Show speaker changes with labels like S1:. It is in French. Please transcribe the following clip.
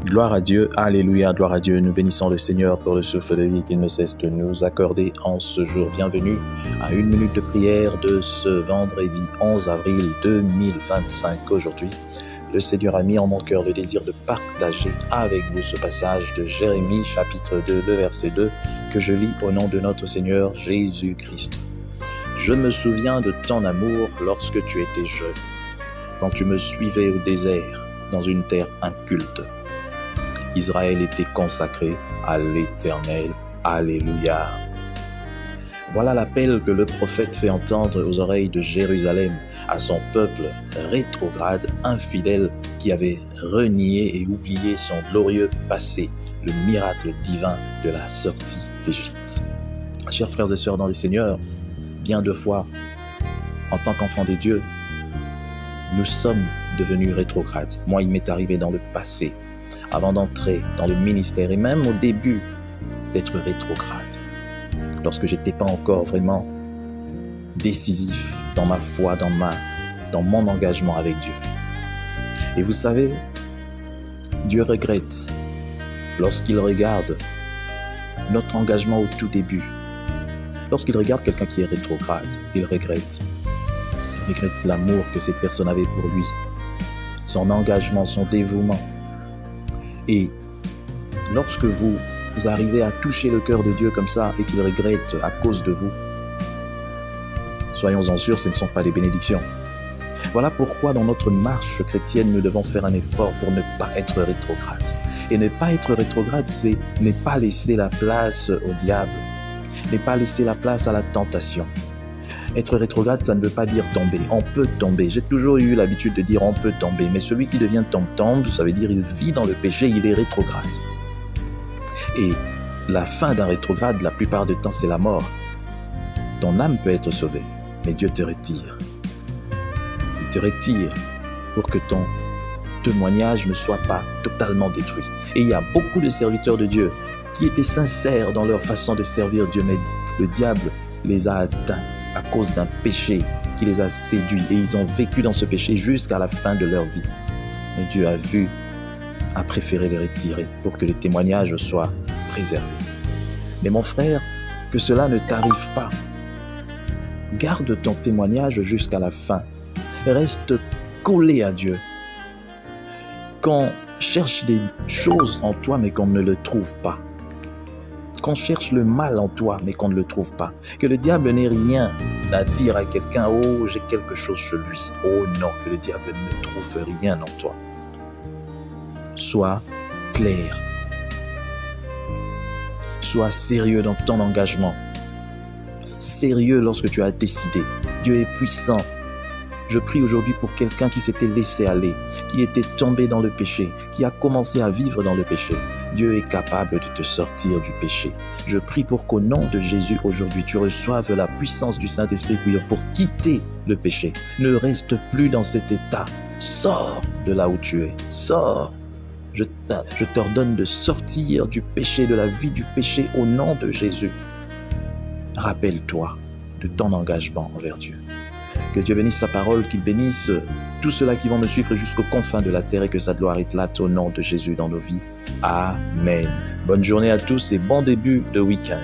S1: Gloire à Dieu, alléluia, gloire à Dieu. Nous bénissons le Seigneur pour le souffle de vie qu'il ne cesse de nous accorder en ce jour. Bienvenue à une minute de prière de ce vendredi 11 avril 2025. Aujourd'hui, le Seigneur a mis en mon cœur le désir de partager avec vous ce passage de Jérémie, chapitre 2, le verset 2, que je lis au nom de notre Seigneur Jésus-Christ. Je me souviens de ton amour lorsque tu étais jeune, quand tu me suivais au désert, dans une terre inculte. Israël était consacré à l'Éternel. Alléluia. Voilà l'appel que le prophète fait entendre aux oreilles de Jérusalem à son peuple rétrograde, infidèle, qui avait renié et oublié son glorieux passé, le miracle divin de la sortie d'Égypte. Chers frères et sœurs dans le Seigneur, bien de fois, en tant qu'enfants de Dieu, nous sommes devenus rétrogrades. Moi, il m'est arrivé dans le passé, avant d'entrer dans le ministère et même au début d'être rétrograde, lorsque je n'étais pas encore vraiment décisif dans ma foi, dans mon engagement avec Dieu. Et vous savez, Dieu regrette lorsqu'il regarde notre engagement au tout début. Lorsqu'il regarde quelqu'un qui est rétrograde, il regrette. Il regrette l'amour que cette personne avait pour lui, son engagement, son dévouement. Et lorsque vous arrivez à toucher le cœur de Dieu comme ça et qu'il regrette à cause de vous, soyons-en sûrs, ce ne sont pas des bénédictions. Voilà pourquoi dans notre marche chrétienne, nous devons faire un effort pour ne pas être rétrograde. Et ne pas être rétrograde, c'est ne pas laisser la place au diable, ne pas laisser la place à la tentation. Être rétrograde, ça ne veut pas dire tomber. On peut tomber. J'ai toujours eu l'habitude de dire on peut tomber. Mais celui qui devient tombe, ça veut dire il vit dans le péché, il est rétrograde. Et la fin d'un rétrograde, la plupart du temps, c'est la mort. Ton âme peut être sauvée, mais Dieu te retire. Il te retire pour que ton témoignage ne soit pas totalement détruit. Et il y a beaucoup de serviteurs de Dieu qui étaient sincères dans leur façon de servir Dieu, mais le diable les a atteints à cause d'un péché qui les a séduits et ils ont vécu dans ce péché jusqu'à la fin de leur vie. Mais Dieu a préféré les retirer pour que le témoignage soit préservé. Mais mon frère, que cela ne t'arrive pas. Garde ton témoignage jusqu'à la fin. Reste collé à Dieu. Qu'on cherche des choses en toi mais qu'on ne le trouve pas. Qu'on cherche le mal en toi, mais qu'on ne le trouve pas. Que le diable n'ait rien à dire à quelqu'un, « Oh, j'ai quelque chose chez lui. » Oh non, que le diable ne trouve rien en toi. Sois clair. Sois sérieux dans ton engagement. Sérieux lorsque tu as décidé. Dieu est puissant. Je prie aujourd'hui pour quelqu'un qui s'était laissé aller, qui était tombé dans le péché, qui a commencé à vivre dans le péché. Dieu est capable de te sortir du péché. Je prie pour qu'au nom de Jésus, aujourd'hui, tu reçoives la puissance du Saint-Esprit pour quitter le péché. Ne reste plus dans cet état. Sors de là où tu es. Sors. Je t'ordonne de sortir du péché, de la vie du péché au nom de Jésus. Rappelle-toi de ton engagement envers Dieu. Que Dieu bénisse sa parole, qu'il bénisse tous ceux-là qui vont me suivre jusqu'aux confins de la terre et que sa gloire éclate au nom de Jésus dans nos vies. Amen. Bonne journée à tous et bon début de week-end.